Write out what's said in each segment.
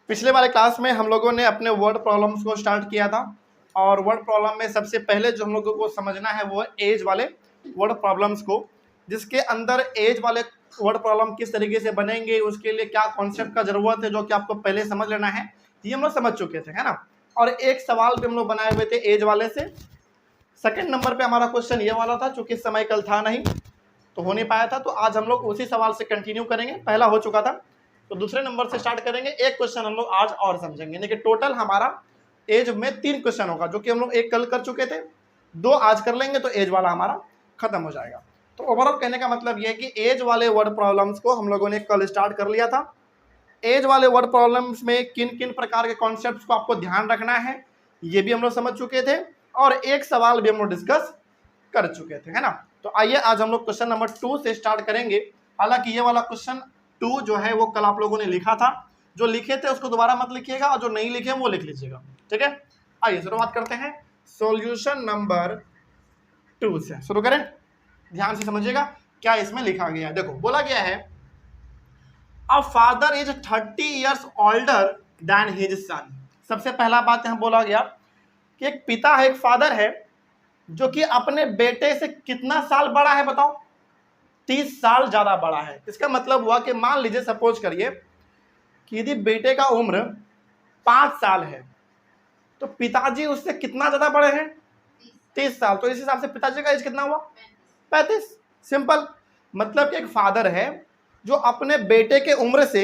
पिछले वाले क्लास में हम लोगों ने अपने वर्ड प्रॉब्लम्स को स्टार्ट किया था और वर्ड प्रॉब्लम में सबसे पहले जो हम लोगों को समझना है वो एज वाले वर्ड प्रॉब्लम्स को, जिसके अंदर एज वाले वर्ड प्रॉब्लम किस तरीके से बनेंगे, उसके लिए क्या कॉन्सेप्ट का जरूरत है, जो कि आपको पहले समझ लेना है। ये हम लोग समझ चुके थे, है ना। और एक सवाल भी हम लोग बनाए हुए थे एज वाले से। सेकंड नंबर पे हमारा क्वेश्चन ये वाला था, चूंकि समय कल था नहीं तो हो नहीं पाया था, तो आज हम लोग उसी सवाल से कंटिन्यू करेंगे। पहला हो चुका था तो दूसरे नंबर से स्टार्ट करेंगे। एक क्वेश्चन हम लोग आज और समझेंगे, यानी कि टोटल हमारा एज में 3 क्वेश्चन होगा, जो कि हम लोग एक कल कर चुके थे, 2 आज कर लेंगे तो एज वाला हमारा खत्म हो जाएगा। तो ओवरऑल कहने का मतलब यह है कि एज वाले वर्ड प्रॉब्लम्स को हम लोगों ने कल स्टार्ट कर लिया था। एज वाले वर्ड प्रॉब्लम्स में किन किन प्रकार के कॉन्सेप्ट्स को आपको ध्यान रखना है ये भी हम लोग समझ चुके थे, और एक सवाल भी हम लोग डिस्कस कर चुके थे, है ना। तो आइए आज हम लोग क्वेश्चन नंबर 2 से स्टार्ट करेंगे। हालांकि ये वाला क्वेश्चन 2 जो है वो कल आप लोगों ने लिखा था, जो लिखे थे उसको दोबारा मत लिखिएगा, और जो नहीं लिखे वो लिख लीजिएगा, ठीक है। आइए शुरुआत करते हैं सॉल्यूशन नंबर 2 से। शुरू करें, ध्यान से समझिएगा क्या इसमें लिखा गया है। देखो बोला गया है a father is 30 years older than his son। सबसे पहला बात यहाँ बोला गया कि एक पिता है, एक फादर है, जो कि अपने बेटे से कितना साल बड़ा है बताओ, 30 साल ज्यादा बड़ा है। इसका मतलब हुआ कि मान लीजिए सपोज करिए कि यदि बेटे का उम्र 5 साल है तो पिताजी उससे कितना ज्यादा बड़े हैं, 30 साल। तो इस हिसाब से पिताजी का एज कितना हुआ, 35। सिंपल मतलब कि एक फादर है जो अपने बेटे के उम्र से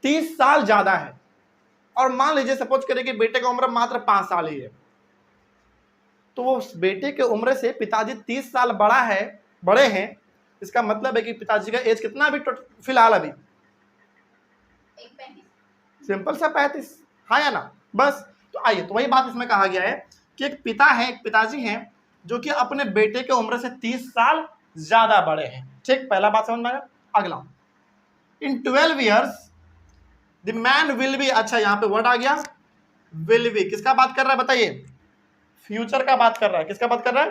30 साल ज्यादा है, और मान लीजिए सपोज करिए कि बेटे का उम्र मात्र 5 साल ही है, तो वो बेटे के उम्र से पिताजी 30 साल बड़े हैं। इसका मतलब है कि पिताजी का एज कितना अभी फिलहाल अभी सिंपल सा 35, हाँ या ना, बस। तो आइए, तो वही बात इसमें कहा गया है कि एक पिता है, एक पिताजी हैं जो कि अपने बेटे के उम्र से 30 साल ज्यादा बड़े हैं, ठीक। पहला बात समझ में आया। अगला, इन 12 years the man will B, अच्छा यहाँ पे वर्ड आ गया विल बी, किसका बात कर रहा है बताइए, फ्यूचर का बात कर रहा है। किसका बात कर रहा है,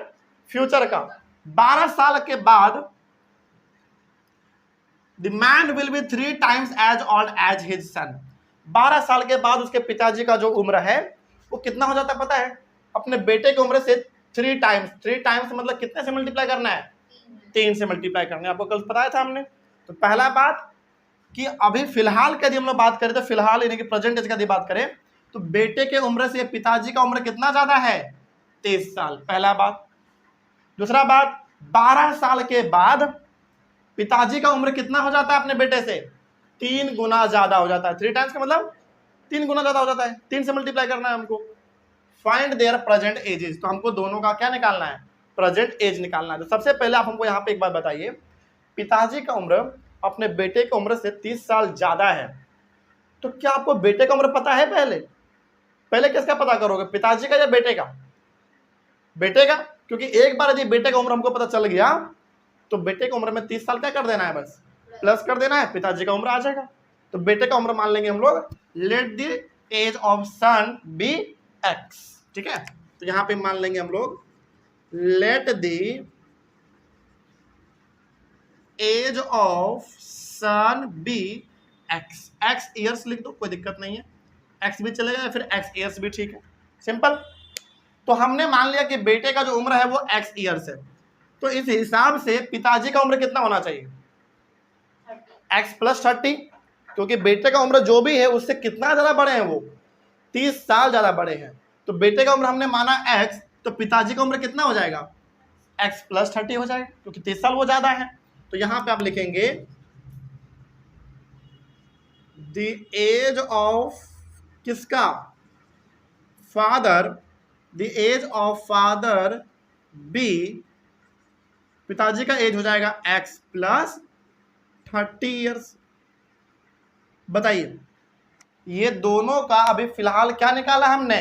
फ्यूचर का। 12 साल के बाद the man will be 3 times as old as his son। 12 साल के बाद उसके पिताजी का जो उम्र है वो कितना हो जाता है पता है, अपने बेटे के उम्र से 3 times। 3 times मतलब कितने से मल्टीप्लाई करना है, 3 से मल्टीप्लाई करना है। आपको कल बताया था हमने। तो पहला बात कि अभी फिलहाल का यदि हम लोग बात करें, तो फिलहाल यानी कि प्रेजेंट एज का यदि बात करें तो बेटे के उम्र से पिताजी का उम्र कितना ज्यादा है, 23 साल। पहला बात। दूसरा बात, 12 साल के बाद पिताजी का उम्र कितना हो जाता है अपने बेटे से, 3 गुना ज्यादा हो जाता है। 3 times का मतलब 3 गुना ज्यादा हो जाता है। 3 से मल्टीप्लाई करना है हमको। फाइंड देयर प्रेजेंट एजेस, तो हमको दोनों का क्या निकालना है, प्रेजेंट एज निकालना है। तो सबसे पहले आप हमको यहाँ पे एक बात बताइए, पिताजी का उम्र अपने बेटे की उम्र से 30 साल ज्यादा है, तो क्या आपको बेटे का उम्र पता है? पहले किसका पता करोगे, पिताजी का या बेटे का? बेटे का, क्योंकि एक बार यदि बेटे का उम्र हमको पता चल गया तो बेटे की उम्र में 30 साल क्या कर देना है, बस प्लस कर देना है, पिताजी का उम्र आ जाएगा। तो बेटे का उम्र मान लेंगे हम लोग, let the age of son be x, ठीक है। तो यहां पे मान लेंगे हम लोग let the age of son be x. X years लिख दो, कोई दिक्कत नहीं है, एक्स भी चलेगा या फिर एक्स ईयर्स भी ठीक है, सिंपल। तो हमने मान लिया कि बेटे का जो उम्र है वो एक्स ईयर्स है, तो इस हिसाब से पिताजी का उम्र कितना होना चाहिए, एक्स प्लस 30, क्योंकि बेटे का उम्र जो भी है उससे कितना ज्यादा बड़े हैं वो, 30 साल ज्यादा बड़े हैं। तो बेटे का उम्र हमने माना एक्स, तो पिताजी का उम्र कितना हो जाएगा, एक्स प्लस 30 हो जाएगा, क्योंकि 30 साल वो ज्यादा है। तो यहां पे आप लिखेंगे द एज ऑफ किसका, father, the age of father be, पिताजी का एज हो जाएगा एक्स प्लस 30 ईयर्स। बताइए, ये दोनों का अभी फिलहाल क्या निकाला हमने,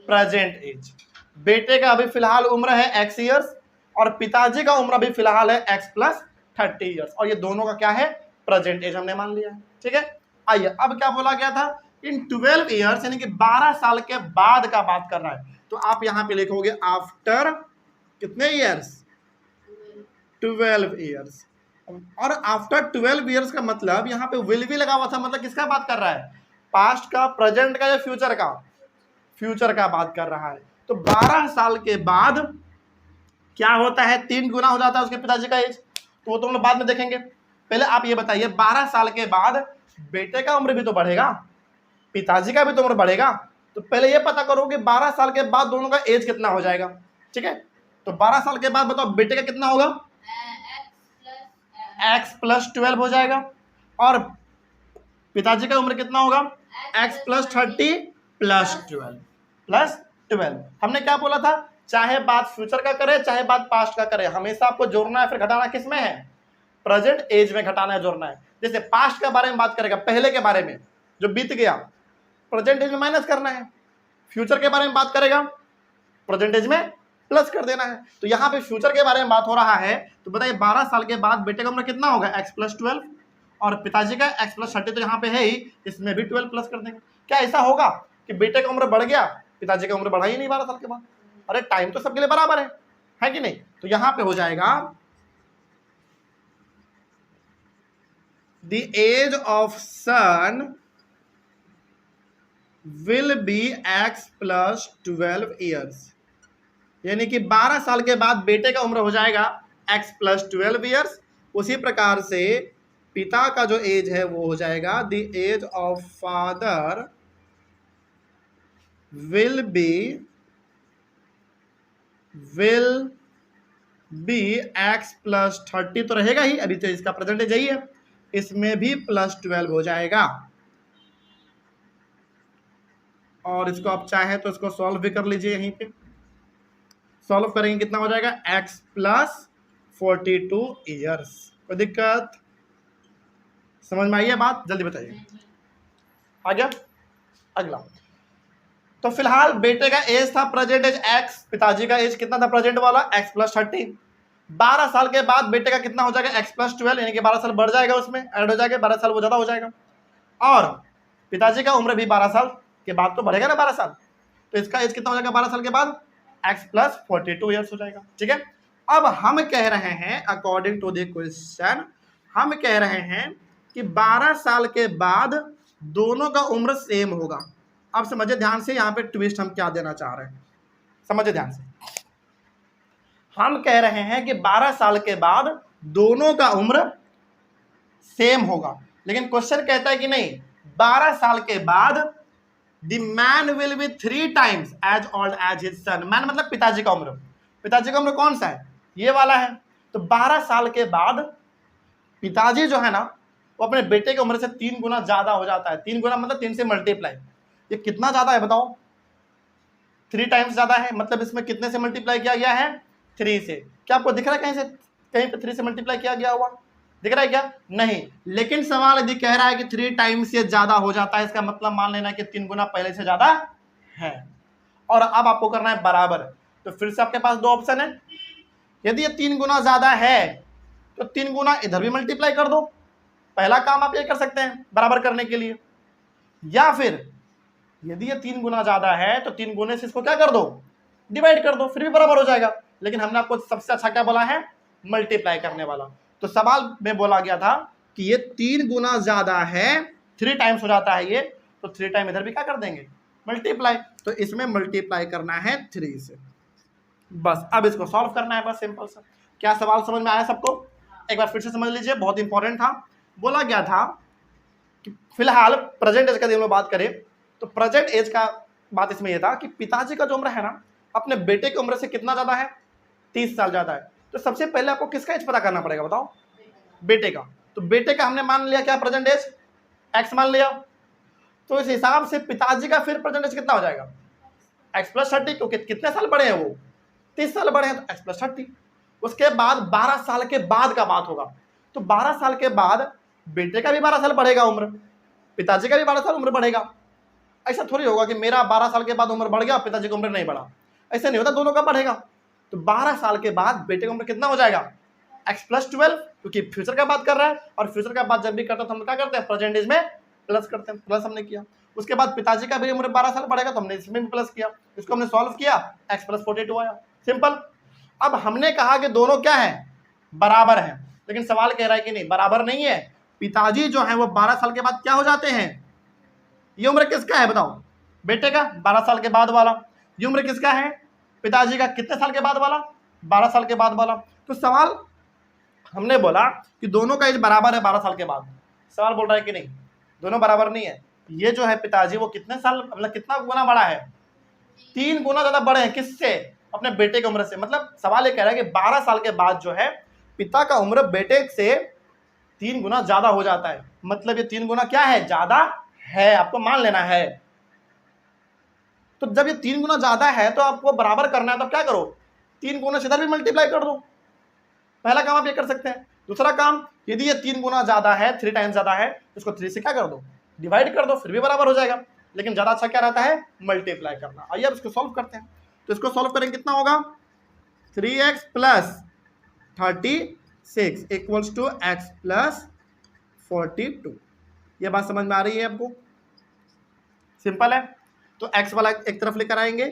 प्रेजेंट एज। बेटे का अभी फिलहाल उम्र है एक्स ईयर्स, और पिताजी का उम्र अभी फिलहाल है एक्स प्लस 30 ईयर्स, और ये दोनों का क्या है, प्रेजेंट एज हमने मान लिया है, ठीक है। आइए, अब क्या बोला गया था, इन 12 ईयर्स यानी कि 12 साल के बाद का बात कर रहा है। तो आप यहां पे लिखोगे आफ्टर कितने ईयर्स, 12 ईयर्स। और आफ्टर 12 ईयर्स का मतलब यहाँ पे विल भी लगा हुआ था, मतलब किसका बात कर रहा है, पास्ट का, प्रेजेंट का या फ्यूचर का? फ्यूचर का बात कर रहा है। तो 12 साल के बाद क्या होता है, 3 गुना हो जाता है उसके पिताजी का एज। तो वो तो हम लोग बाद में देखेंगे। पहले आप ये बताइए 12 साल के बाद बेटे का उम्र भी तो बढ़ेगा, पिताजी का भी तो उम्र बढ़ेगा। तो पहले ये पता करो कि 12 साल के बाद दोनों का एज कितना हो जाएगा। ठीक है, तो 12 साल के बाद बताओ बेटे का कितना होगा? x + 12 हो जाएगा। और पिताजी का उम्र कितना होगा? x + 30 + 12। हमने क्या बोला था, चाहे बात फ्यूचर का करे चाहे बात पास्ट का करे, हमेशा आपको जोड़ना है फिर घटाना किस में है? प्रेजेंट एज में घटाना है, जोड़ना है। जैसे पास्ट के बारे में बात करेगा, पहले के बारे में जो बीत गया, प्रेजेंट एज में माइनस करना है। फ्यूचर के बारे में बात करेगा, प्रेजेंट एज में प्लस कर देना है। तो यहाँ पे फ्यूचर के बारे में बात हो रहा है, तो बताइए 12 साल के बाद बेटे का उम्र कितना होगा? x + 12, और पिताजी का x + 30 तो यहाँ पे है ही, इसमें भी 12 प्लस कर देंगे। क्या ऐसा होगा कि बेटे का उम्र बढ़ गया, पिताजी का उम्र बढ़ा ही नहीं 12 साल के बाद? अरे टाइम तो सबके लिए बराबर है कि नहीं? तो यहाँ पे हो जाएगा the age of son will be x + 12 years, यानी कि 12 साल के बाद बेटे का उम्र हो जाएगा x + 12 ईयर्स। उसी प्रकार से पिता का जो एज है वो हो जाएगा the age of father will be x + 30 तो रहेगा ही, अभी तो इसका प्रेजेंटेज यही है, इसमें भी +12 हो जाएगा। और इसको आप चाहे तो इसको सॉल्व भी कर लीजिए। यहीं पे सॉल्व करेंगे कितना हो जाएगा? x + 42 years. कोई दिक्कत समझ में आई है बात? जल्दी बताइए। आ गया अगला। तो फिलहाल बेटे का एज था प्रेजेंट एज x, पिताजी का एज कितना था प्रेजेंट वाला? x + 30। 12 साल के बाद बेटे का कितना हो जाएगा? x + 12, यानी कि 12 साल बढ़ जाएगा, उसमें ऐड हो जाएगा, 12 साल वो ज्यादा हो जाएगा। और पिताजी का उम्र भी 12 साल के बाद तो बढ़ेगा ना 12 साल, तो इसका एज कितना हो जाएगा 12 साल के बाद? x + 42 ईयर्स हो जाएगा। ठीक है, अब हम कह रहे हैं अकॉर्डिंग टू द क्वेश्चन, हम कह रहे हैं कि 12 साल के बाद दोनों का उम्र सेम होगा। अब समझिए ध्यान से, यहाँ पे ट्विस्ट हम क्या देना चाह रहे हैं, समझिए ध्यान से। हम कह रहे हैं कि 12 साल के बाद दोनों का उम्र सेम होगा, लेकिन क्वेश्चन कहता है कि नहीं, 12 साल के बाद the man will be 3 times as old as his son. Man मतलब पिताजी का उम्र। पिताजी का उम्र कौन सा है? ये वाला है। तो 12 साल के बाद पिताजी जो है ना, वो अपने बेटे की उम्र से 3 गुना ज्यादा हो जाता है। 3 गुना मतलब 3 से मल्टीप्लाई। ये कितना ज्यादा है बताओ? 3 times ज्यादा है। मतलब इसमें कितने से मल्टीप्लाई किया गया है? 3 से। क्या आपको दिख रहा है कहीं से, कहीं पे 3 से मल्टीप्लाई किया गया हुआ दिख रहा है क्या? नहीं। लेकिन सवाल यदि कह रहा है कि 3 times से ज्यादा हो जाता है, इसका मतलब मान लेना कि 3 गुना पहले से ज्यादा है। और अब आपको करना है बराबर। तो फिर से आपके पास 2 ऑप्शन है। यदि ये 3 गुना ज्यादा है तो 3 गुना इधर भी मल्टीप्लाई कर दो। पहला काम आप ये कर सकते हैं बराबर करने के लिए। या फिर यदि ये 3 गुना ज्यादा है तो 3 गुने से इसको क्या कर दो? डिवाइड कर दो, फिर भी बराबर हो जाएगा। लेकिन हमने आपको सबसे अच्छा क्या बोला है? मल्टीप्लाई करने वाला। तो सवाल में बोला गया था कि ये 3 गुना ज्यादा है, 3 times हो जाता है ये, तो 3 टाइम इधर भी क्या कर देंगे? मल्टीप्लाई। तो इसमें मल्टीप्लाई करना है 3 से। बस अब इसको सॉल्व करना है, बस सिंपल सा। क्या सवाल समझ में आया सबको? एक बार फिर से समझ लीजिए, बहुत इंपॉर्टेंट था। बोला गया था कि फिलहाल प्रेजेंट एज का हम लोग बात करें तो प्रेजेंट एज का बात इसमें यह था कि पिताजी का जो उम्र है ना, अपने बेटे की उम्र से कितना ज्यादा है? 30 साल ज्यादा है। तो सबसे पहले आपको किसका एज पता करना पड़ेगा बताओ? बेटे का। तो बेटे का हमने मान लिया क्या प्रेजेंट एज? x मान लिया। तो इस हिसाब से पिताजी का फिर प्रेजेंट एज कितना हो जाएगा? x + 30, क्योंकि कितने साल बड़े हैं वो? 30 साल बड़े हैं, तो x + 30। उसके बाद 12 साल के बाद का बात होगा। तो 12 साल के बाद बेटे का भी 12 साल बढ़ेगा उम्र, पिताजी का भी 12 साल उम्र बढ़ेगा। ऐसा थोड़ी होगा कि मेरा 12 साल के बाद उम्र बढ़ गया, पिताजी की उम्र नहीं बढ़ा। ऐसा नहीं होता, दोनों का बढ़ेगा। तो 12 साल के बाद बेटे की उम्र कितना हो जाएगा? x + 12, क्योंकि फ्यूचर का बात कर रहा है, और फ्यूचर का बात जब भी करते हैं तो हम क्या करते हैं? प्रेजेंट एज में प्लस करते हैं। प्लस हमने किया। उसके बाद पिताजी का भी उम्र 12 साल बढ़ेगा, तो हमने इसमें भी प्लस किया। इसको हमने सॉल्व किया, x + 42 आया। सिंपल। अब हमने कहा कि दोनों क्या है? बराबर है। लेकिन सवाल कह रहा है कि नहीं, बराबर नहीं है। पिताजी जो है वो 12 साल के बाद क्या हो जाते हैं? ये उम्र किसका है बताओ? बेटे का 12 साल के बाद वाला। ये उम्र किसका है? पिताजी का। कितने साल के बाद वाला? 12 साल के बाद वाला। तो सवाल हमने बोला कि दोनों का एज बराबर है 12 साल के बाद। सवाल बोल रहा है कि नहीं, दोनों बराबर नहीं है। ये जो है पिताजी वो कितने साल मतलब कितना गुना बड़ा है? 3 गुना ज्यादा बड़े हैं। किससे? अपने बेटे की उम्र से। मतलब सवाल ये कह रहा है कि 12 साल के बाद जो है पिता का उम्र बेटे से 3 गुना ज्यादा हो जाता है। मतलब ये 3 गुना क्या है? ज्यादा है, आपको मान लेना है। तो जब ये 3 गुना ज्यादा है तो आपको बराबर करना है, तो क्या करो? 3 गुना से इधर भी मल्टीप्लाई कर दो। पहला काम आप ये कर सकते हैं। दूसरा काम, यदि ये 3 गुना ज्यादा है, 3 टाइम्स ज्यादा है, इसको 3 से क्या कर दो? डिवाइड कर दो, फिर भी बराबर हो जाएगा। लेकिन ज्यादा अच्छा क्या रहता है? मल्टीप्लाई करना। आइए अब इसको सॉल्व करते हैं। तो इसको सॉल्व करेंगे, कितना होगा? 3x plus 36 equals to x plus 42। ये बात समझ में आ रही है आपको? सिंपल है। तो x वाला एक तरफ लेकर आएंगे,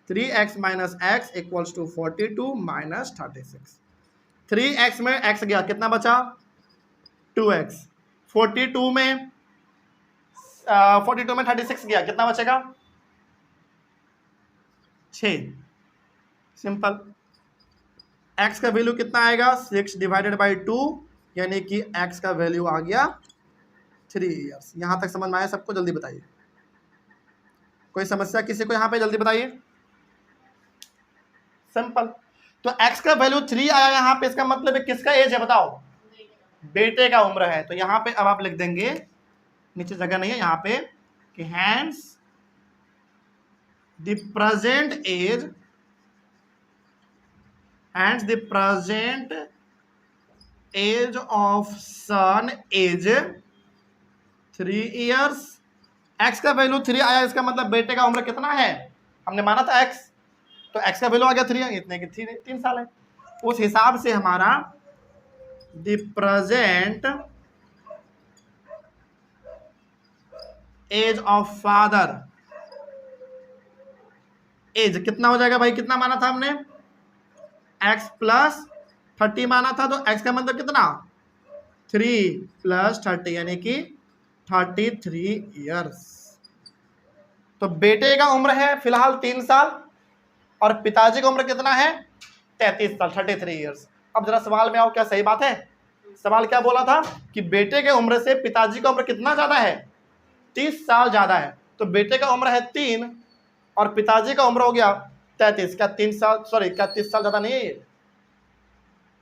3x minus x equals to 42 minus 36। 3x में x गया, कितना बचा? 2x। 42 में 36 गया, कितना बचेगा? 6। सिंपल। x का वैल्यू कितना आएगा? 6 डिवाइडेड बाई 2, यानी कि x का वैल्यू आ गया 3 इयर्स। यहां तक समझ में आया सबको? जल्दी बताइए, कोई समस्या किसी को यहां पे? जल्दी बताइए। सिंपल। तो x का वैल्यू 3 आया यहां पे, इसका मतलब है किसका एज है बताओ? बेटे का उम्र है। तो यहां पे अब आप लिख देंगे, नीचे जगह नहीं है यहां पे, कि hence the present age, hence the present age of son as 3 years. x का वैल्यू 3 आया, इसका मतलब बेटे का उम्र कितना है? हमने माना था x, तो x का वैल्यू आ गया 3, इतने की 3 साल है। उस हिसाब से हमारा the present age of father, age कितना हो जाएगा भाई? कितना माना था हमने? x प्लस 30 माना था, तो x का मतलब कितना? 3 प्लस 30, यानी कि 33 इयर्स। तो बेटे का उम्र है फिलहाल 3 साल और पिताजी का उम्र कितना है? 33 साल, 33 इयर्स। अब जरा सवाल में आओ, क्या सही बात है? सवाल क्या बोला था कि बेटे के उम्र से पिताजी का उम्र कितना ज्यादा है? 30 साल ज्यादा है। तो बेटे का उम्र है 3 और पिताजी का उम्र हो गया 33। क्या 3 साल, सॉरी, क्या 30 साल ज्यादा नहीं है ये?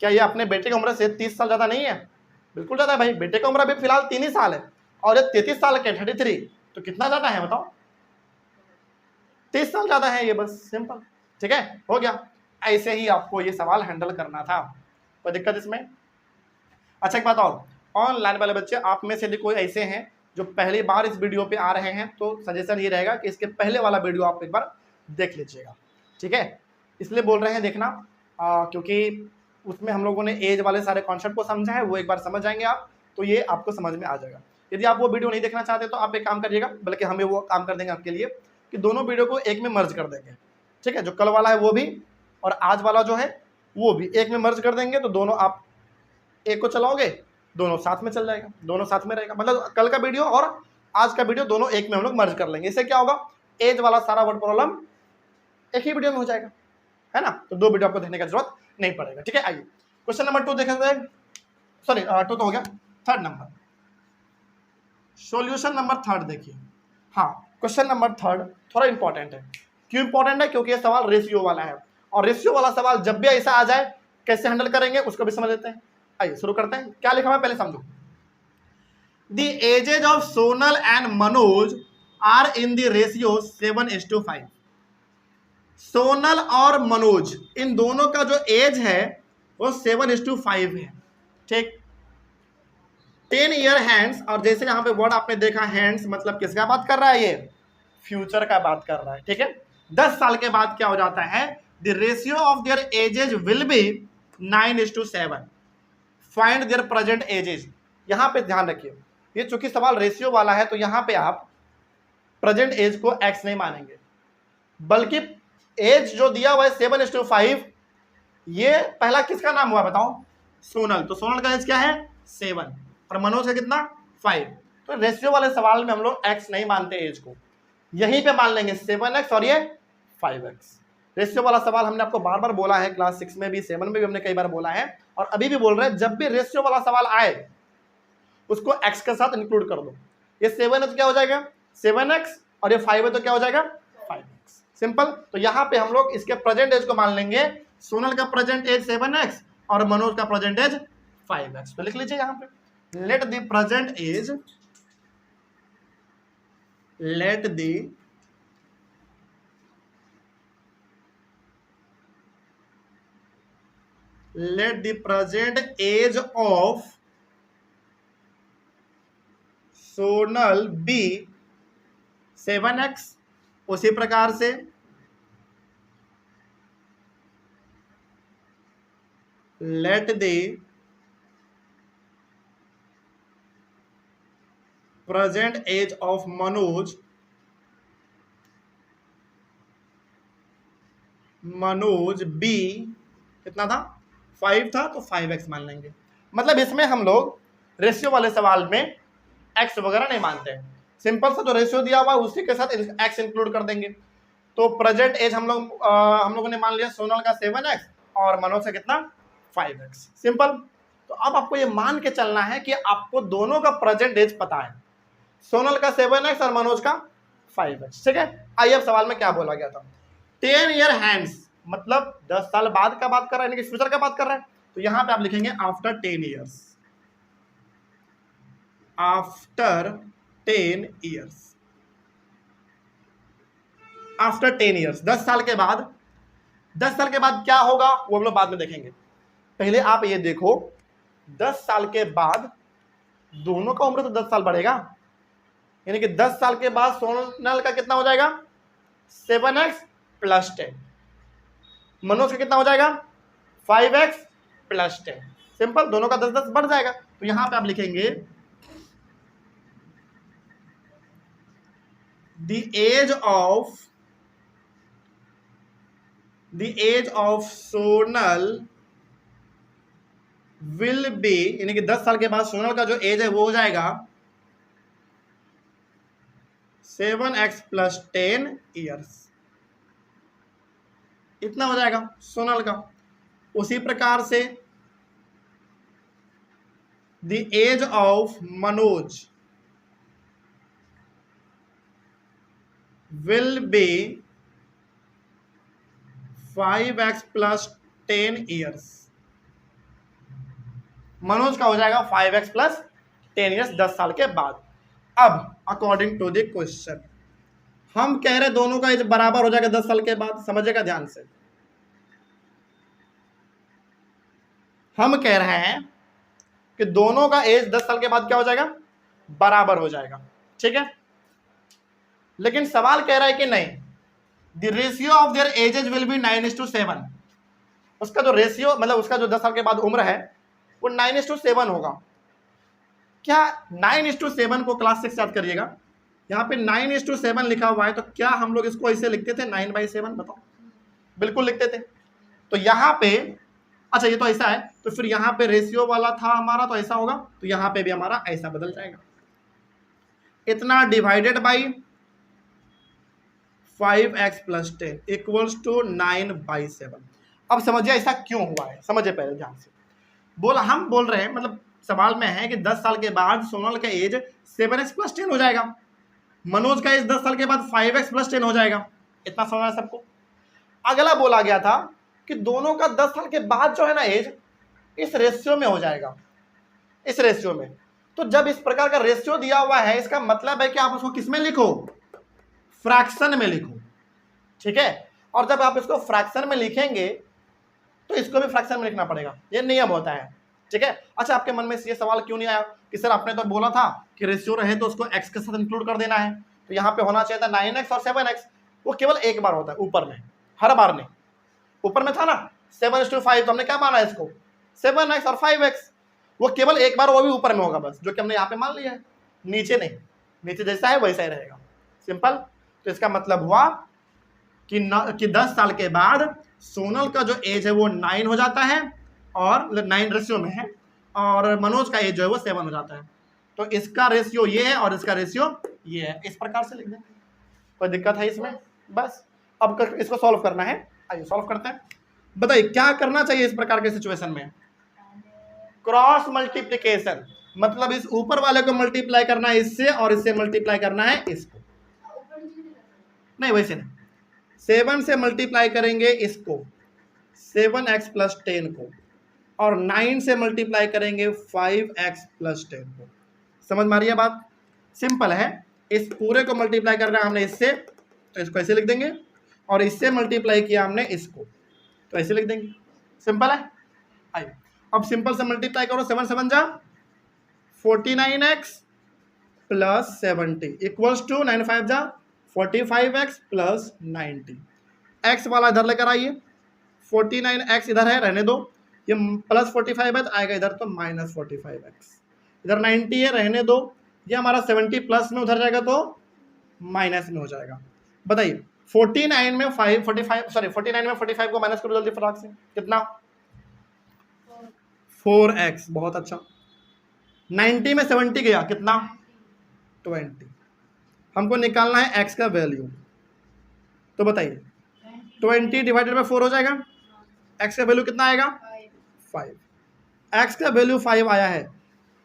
क्या ये अपने बेटे की उम्र से 30 साल ज्यादा नहीं है? बिल्कुल ज्यादा है भाई। बेटे का उम्र अभी फिलहाल 3 ही साल है और ये 33 साल के 33, तो कितना ज्यादा है बताओ? 30 साल ज्यादा है ये, बस सिंपल। ठीक है, हो गया। ऐसे ही आपको ये सवाल हैंडल करना था। कोई दिक्कत इसमें? अच्छा एक बात और, ऑनलाइन वाले बच्चे आप में से यदि कोई ऐसे हैं जो पहली बार इस वीडियो पे आ रहे हैं, तो सजेशन ये रहेगा कि इसके पहले वाला वीडियो आप एक बार देख लीजिएगा। ठीक है, इसलिए बोल रहे हैं देखना, क्योंकि उसमें हम लोगों ने एज वाले सारे कॉन्सेप्ट को समझा है, वो एक बार समझ जाएंगे आप, तो ये आपको समझ में आ जाएगा। यदि आप वो वीडियो नहीं देखना चाहते तो आप एक काम करिएगा, बल्कि हमें वो काम कर देंगे आपके लिए कि दोनों वीडियो को एक में मर्ज कर देंगे। ठीक है, जो कल वाला है वो भी और आज वाला जो है वो भी एक में मर्ज कर देंगे, तो दोनों आप एक को चलाओगे, दोनों साथ में चल जाएगा, दोनों साथ में रहेगा। मतलब कल का वीडियो और आज का वीडियो दोनों एक में हम लोग मर्ज कर लेंगे। इससे क्या होगा? एज वाला सारा वर्ड प्रॉब्लम एक ही वीडियो में हो जाएगा, है ना? तो 2 वीडियो आपको देखने की जरूरत नहीं पड़ेगा। ठीक है, आइए क्वेश्चन नंबर 2 देखें। सॉरी 2 तो हो गया, 3rd number, solution number 3rd देखिए। हाँ, क्वेश्चन नंबर 3rd थोड़ा इंपॉर्टेंट है। क्यों इंपॉर्टेंट है? क्योंकि ये सवाल रेशियो वाला है, और रेशियो वाला सवाल जब भी ऐसा आ जाए कैसे हैंडल करेंगे उसको भी समझ लेते हैं। आइए शुरू करते हैं। क्या लिखा हुआ है पहले समझो। The ages of Sonal and Manoj are in the ratio 7:5। Sonal और मनोज इन दोनों का जो एज है वो 7:5 है। ठीक, 10 ईयर हैंड्स, और जैसे यहां पे वर्ड आपने देखा हैंड्स, मतलब किसका बात कर रहा है? ये फ्यूचर का बात कर रहा है। ठीक है, 10 साल के बाद क्या हो जाता है? The ratio of their edges will be 9:7। Find there present edges. यहां पे ध्यान रखिए, ये चूंकि सवाल रेशियो वाला है तो यहां पे आप प्रेजेंट एज को x नहीं मानेंगे, बल्कि एज जो दिया हुआ है 7:5, ये पहला किसका नाम हुआ बताओ? सोनल। तो सोनल का एज क्या है? 7, और मनोज का कितना? 5। तो रेशियो वाले सवाल में हम लोग x नहीं मानते एज को, यहीं पे मान लेंगे 7x और ये 5x। रेशियो वाला सवाल हमने आपको बार बार बोला है, क्लास 6 में भी 7 में भी हमने कई बार बोला है और अभी भी बोल रहे हैं, जब भी रेशियो वाला सवाल आए उसको x के साथ इंक्लूड कर दो। ये 7 है तो क्या हो जाएगा 7x और ये 5 है तो क्या हो जाएगा 5x। सिंपल। तो यहाँ पे हम लोग इसके प्रेजेंट एज को मान लेंगे, सोनल का प्रेजेंट एज 7x और मनोज का प्रेजेंट एज 5x। तो लिख लीजिए यहाँ पे, let the present age, let the present age of Sonal be 7x। उसी प्रकार से let the present age of Manoj B कितना था 5 था तो 5x मान लेंगे। मतलब इसमें हम लोग रेशियो वाले सवाल में x वगैरह नहीं मानते हैं, सिंपल सा जो रेशियो दिया हुआ उसी के साथ x इंक्लूड कर देंगे। तो प्रेजेंट एज हम लोगों ने मान लिया सोनल का 7x और मनोज का कितना 5x। सिंपल। तो अब आपको ये मान के चलना है कि आपको दोनों का प्रेजेंट एज पता है, सोनल का 7x और मनोज का 5x। ठीक है। आइए अब सवाल में क्या बोला गया था, 10 ईयर हैंड्स, मतलब 10 साल बाद का बात कर रहा है, यानी कि फ्यूचर का बात कर रहा है। तो यहां पे आप लिखेंगे after 10 years, after 10 years, after 10 years, 10 साल के बाद। 10 साल के बाद क्या होगा वो हम लोग बाद में देखेंगे, पहले आप ये देखो 10 साल के बाद दोनों का उम्र तो 10 साल बढ़ेगा, यानी कि 10 साल के बाद सोनल का कितना हो जाएगा 7x प्लस 10, मनोज का कितना हो जाएगा 5x प्लस 10। सिंपल, दोनों का 10-10 बढ़ जाएगा। तो यहां पे आप लिखेंगे the age of Sonal will be, यानी कि 10 साल के बाद सोनल का जो एज है वो हो जाएगा 7x प्लस 10 ईयर्स, इतना हो जाएगा सोनल का। उसी प्रकार से the age of Manoj will be 5x plus 10 years, Manoj का हो जाएगा 5x प्लस 10 ईयर्स 10 साल के बाद। अब अकॉर्डिंग टू द क्वेश्चन हम कह रहे दोनों का एज बराबर हो जाएगा 10 साल के बाद। समझेगा ध्यान से, हम कह रहे हैं कि दोनों का एज 10 साल के बाद क्या हो जाएगा बराबर हो जाएगा। ठीक है, लेकिन सवाल कह रहा है कि नहीं, the ratio of their edges will be 9:7। उसका जो रेशियो मतलब उसका जो 10 साल के बाद उम्र है वो 9:7 होगा। क्या 9:7 को क्लास 6 याद करिएगा, यहाँ पे 9:7 लिखा हुआ है, तो क्या हम लोग इसको ऐसे लिखते थे 9/7? बताओ, बिल्कुल लिखते थे। तो यहाँ पे अच्छा ये तो ऐसा है, तो फिर यहाँ पे रेशियो वाला था हमारा तो ऐसा होगा, तो यहाँ पे भी हमारा ऐसा बदल जाएगा, इतना divided by 5x plus 10 equals to 9/7। अब समझिए ऐसा क्यों हुआ है, समझिए पहले ध्यान से। हम बोल रहे हैं, मतलब सवाल में है कि 10 साल के बाद सोनल का एज 7x प्लस 10 हो जाएगा, मनोज का एज 10 साल के बाद 5x प्लस 10 हो जाएगा। इतना समझना है सबको। अगला बोला गया था कि दोनों का 10 साल के बाद जो है ना एज इस रेशियो में हो जाएगा, इस रेशियो में। तो जब इस प्रकार का रेशियो दिया हुआ है, इसका मतलब है कि आप उसको किसमें लिखो, फ्रैक्शन में लिखो। ठीक है, और जब आप इसको फ्रैक्शन में लिखेंगे तो इसको भी फ्रैक्शन में लिखना पड़ेगा, ये नियम होता है। ठीक है। अच्छा, आपके मन में ये सवाल क्यों नहीं आया कि सर आपने तो बोला था कि रेशियो रहे तो उसको x के साथ इंक्लूड कर देना है, तो यहाँ पे होना चाहिए था 9x और 7x। वो केवल एक बार होता है, ऊपर में, हर बार नहीं। ऊपर में था ना 7:5, तो हमने क्या माना इसको 7x और 5x, वो केवल एक बार, वो भी ऊपर में होगा बस, जो कि हमने यहाँ पे मान लिया है, नीचे नहीं। नीचे जैसा है वैसा ही रहेगा, सिंपल। तो इसका मतलब हुआ कि 10 साल के बाद सोनल का जो एज है वो 9 हो जाता है, और 9 रेशियो में है, और मनोज का एज जो है वो 7 हो जाता है। तो इसका रेशियो ये है और इसका रेशियो ये है, इस प्रकार से लिख देंगे। कोई दिक्कत है इसमें? बस अब इसको सॉल्व करना है, आइए सॉल्व करते हैं। बताइए क्या करना चाहिए इस प्रकार के सिचुएशन में? क्रॉस मल्टीप्लिकेशन, मतलब इस ऊपर वाले को मल्टीप्लाई करना है इससे और इससे मल्टीप्लाई करना है इसको। नहीं वैसे नहीं, 7 से मल्टीप्लाई करेंगे इसको 7x + 10 को, और 9 से मल्टीप्लाई करेंगे 5x + 10 को। समझ में आ रही है बात? सिंपल है। इस पूरे को मल्टीप्लाई करना है हमने इससे, तो इसको ऐसे लिख देंगे, और इससे मल्टीप्लाई किया हमने इसको, तो ऐसे लिख देंगे। सिंपल है। आइए अब सिंपल से मल्टीप्लाई करो, 7 7 जा 49x + 70 = 9 5 जा 45x + 90। x वाला इधर लेकर आइए, 49x इधर है रहने दो, ये +45 है तो आएगा इधर तो -45x, इधर 90 है रहने दो, ये हमारा 70 प्लस में उधर जाएगा तो माइनस में हो जाएगा। बताइए 49 में 45 को माइनस करो जल्दी फटाक से, कितना? 4x, बहुत अच्छा। 90 में 70 गया, कितना? 20। हमको निकालना है x का वैल्यू, तो बताइए 20 डिवाइडेड बाय 4 हो जाएगा, x का वैल्यू कितना आएगा? 5। x का वैल्यू 5 आया है।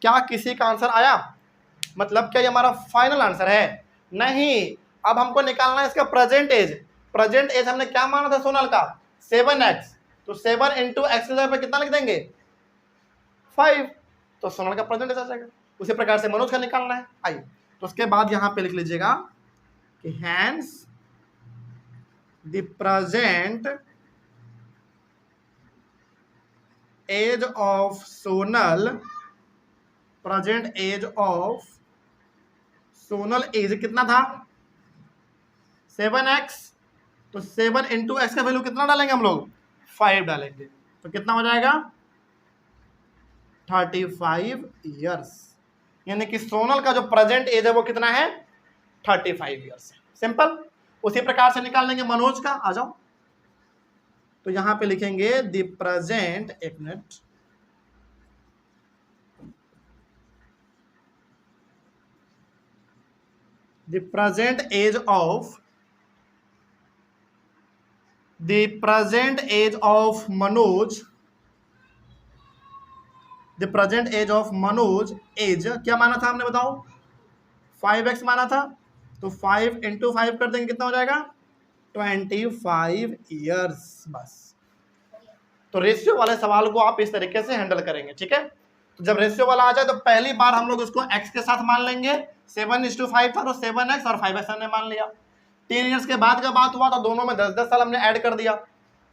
क्या किसी का आंसर आया? मतलब क्या ये हमारा फाइनल आंसर है? नहीं। अब हमको निकालना है इसका प्रेजेंट एज। प्रेजेंट एज हमने क्या माना था सोनल का? 7x, तो 7 × x के जगह पे कितना लिख देंगे? 5, तो सोनल का प्रेजेंट एज आ जाएगा। उसी प्रकार से मनोज का निकालना है। आइए तो उसके बाद यहाँ पे लिख लीजिएगा कि hence the present age of Sonal, present age of Sonal age कितना था? 7x, तो 7 × x का वैल्यू कितना डालेंगे हम लोग? 5 डालेंगे, तो कितना हो जाएगा? 35 ईयर्स। यानी कि सोनल का जो प्रेजेंट एज है वो कितना है? 35 ईयर्स। सिंपल। उसी प्रकार से निकाल लेंगे मनोज का, आ जाओ। तो यहां पे लिखेंगे द प्रेजेंट, एक minute, the present age of Manoj age क्या माना था हमने बताओ? 5x माना था, तो 5 × 5 कर देंगे, कितना हो जाएगा? 25 ईयर्स। बस। तो रेशियो वाले सवाल को आप इस तरीके से हैंडल करेंगे, ठीक है? तो जब रेशियो वाला आ जाए तो पहली बार हम लोग उसको x के साथ मान लेंगे, 7:5 था तो 7x और 5x हमने मान लिया। 3 ईयर्स के बाद का बात हुआ तो दोनों में 10-10 साल हमने ऐड कर दिया।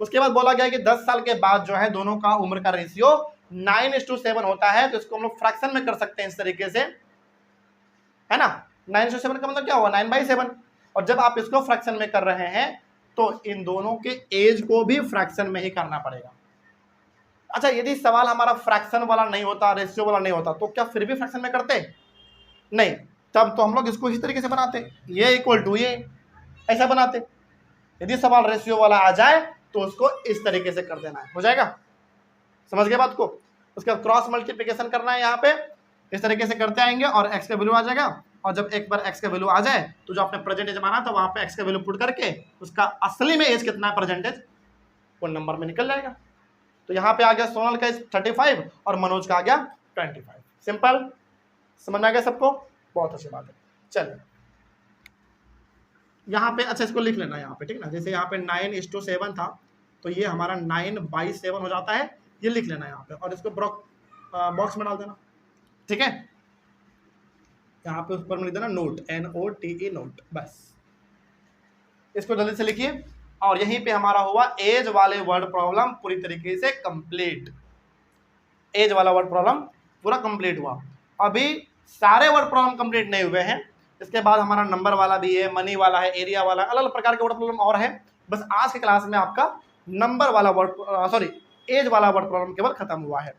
उसके बाद बोला गया कि 10 साल के बाद जो है दोनों का उम्र का रेशियो 9:7 होता है, तो इसको हम लोग फ्रैक्शन में कर सकते हैं इस तरीके से, है ना? 9:7 का मतलब क्या हुआ? 9/7। और जब आप इसको फ्रैक्शन में कर रहे हैं तो इन दोनों के एज को भी फ्रैक्शन में ही करना पड़ेगा। अच्छा, यदि सवाल हमारा फ्रैक्शन वाला नहीं होता, रेशियो वाला नहीं होता, तो क्या फिर भी फ्रैक्शन में करते? नहीं, तब तो हम लोग इसको इस तरीके से बनाते, ये = ये, ऐसा बनाते। यदि सवाल रेशियो वाला आ जाए तो उसको इस तरीके से कर देना है, हो जाएगा। समझ गए बात को? उसके बाद क्रॉस मल्टीप्लिकेशन करना है, यहाँ पे इस तरीके से करते आएंगे और x का वैल्यू आ जाएगा। और जब एक बार x का वैल्यू आ जाए तो जो आपने प्रेजेंट एज माना था वहां पे x का वैल्यू पुट करके उसका असली में एज कितना है प्रेजेंटेज वो नंबर में निकल जाएगा। तो यहाँ पे आ गया सोनल का 35 और मनोज का आ गया 25। सिंपल। समझ में आ गया सबको? बहुत अच्छी बात है। चलिए यहाँ पे, अच्छा इसको लिख लेना यहाँ पे, ठीक ना? जैसे यहाँ पे 9:7 था तो ये हमारा 9/7 हो जाता है, ये लिख लेना यहाँ पे और इसको बॉक्स में डाल देना, ठीक है? यहाँ पे ऊपर में लिख देना नोट, NOTE नोट, बस। इसको जल्दी से लिखिए। और यहीं पे हमारा हुआ एज वाले वर्ड प्रॉब्लम पूरी तरीके से कंप्लीट। एज वाला वर्ड प्रॉब्लम पूरा कंप्लीट हुआ। अभी सारे वर्ड प्रॉब्लम कंप्लीट नहीं हुए हैं, इसके बाद हमारा नंबर वाला भी है, मनी वाला है, एरिया वाला, अलग अलग प्रकार के वर्ड प्रॉब्लम और है। बस आज की क्लास में आपका नंबर वाला एज वाला वर्ड प्रॉब्लम केवल खत्म हुआ है।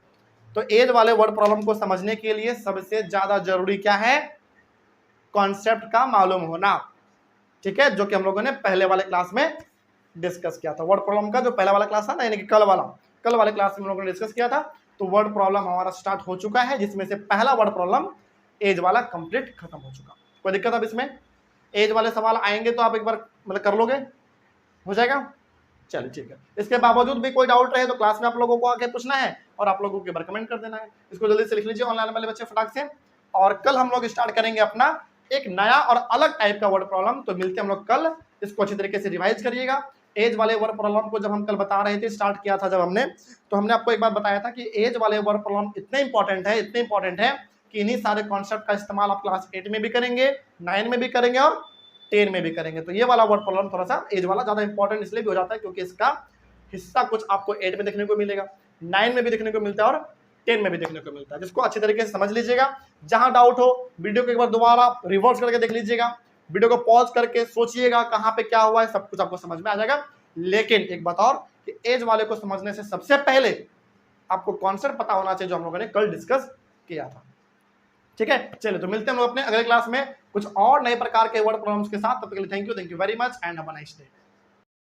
तो एज वाले वर्ड प्रॉब्लम को समझने के लिए सबसे ज्यादा जरूरी क्या है? कॉन्सेप्ट का मालूम होना, ठीक है? जो कि हम लोगों ने पहले वाले क्लास में डिस्कस किया था। वर्ड प्रॉब्लम का जो पहला वाला क्लास था ना, यानी कि कल वाले क्लास में हम लोगों ने डिस्कस किया था। तो वर्ड प्रॉब्लम हमारा स्टार्ट हो चुका है, जिसमें से पहला वर्ड प्रॉब्लम एज वाला कंप्लीट खत्म हो चुका। कोई दिक्कत अब इसमें? एज वाले सवाल आएंगे तो आप एक बार मतलब कर लोगे, हो जाएगा? चलिए ठीक है। इसके बावजूद भी कोई डाउट रहे तो क्लास में आप लोगों को आके पूछना है और आप लोगों को एक बार कमेंट कर देना है। इसको जल्दी से लिख लीजिए ऑनलाइन वाले बच्चे फटाक से। और कल हम लोग स्टार्ट करेंगे अपना एक नया और अलग टाइप का वर्ड प्रॉब्लम। तो मिलते हैं हम लोग कल, इसको अच्छी तरीके से रिवाइज करिएगा। एज वाले वर्ड प्रॉब्लम को जब हम कल बता रहे थे, स्टार्ट किया था जब हमने, तो हमने आपको एक बात बताया था कि एज वाले वर्ड प्रॉब्लम इतने इंपॉर्टेंट है, इतने इंपॉर्टेंट है कि इन्हीं सारे कॉन्सेप्ट का इस्तेमाल आप क्लास 8 में भी करेंगे, 9 में भी करेंगे और 10 में भी करेंगे। तो ये वाला वर्ड प्रॉब्लम थोड़ा सा एज वाला ज्यादा इंपॉर्टेंट इसलिए भी हो जाता है क्योंकि इसका हिस्सा कुछ आपको 8 में देखने को मिलेगा, 9 में भी देखने को मिलता है और 10 में भी देखने को मिलता है। जिसको अच्छी तरीके से समझ लीजिएगा। जहां डाउट हो वीडियो को एक बार दोबारा रिवर्स करके देख लीजिएगा, वीडियो को पॉज करके सोचिएगा कहां पे क्या हुआ है, सब कुछ आपको समझ में आ जाएगा। लेकिन एक बात और कि एज वाले को समझने से सबसे पहले आपको कॉन्सेप्ट पता होना चाहिए जो हम लोगों ने कल डिस्कस किया था। ठीक है, चलिए तो मिलते हैं हम लोग अपने अगले क्लास में कुछ और नए प्रकार के वर्ड प्रॉब्लम्स के साथ। तब तक के लिए thank you very much and have a nice day.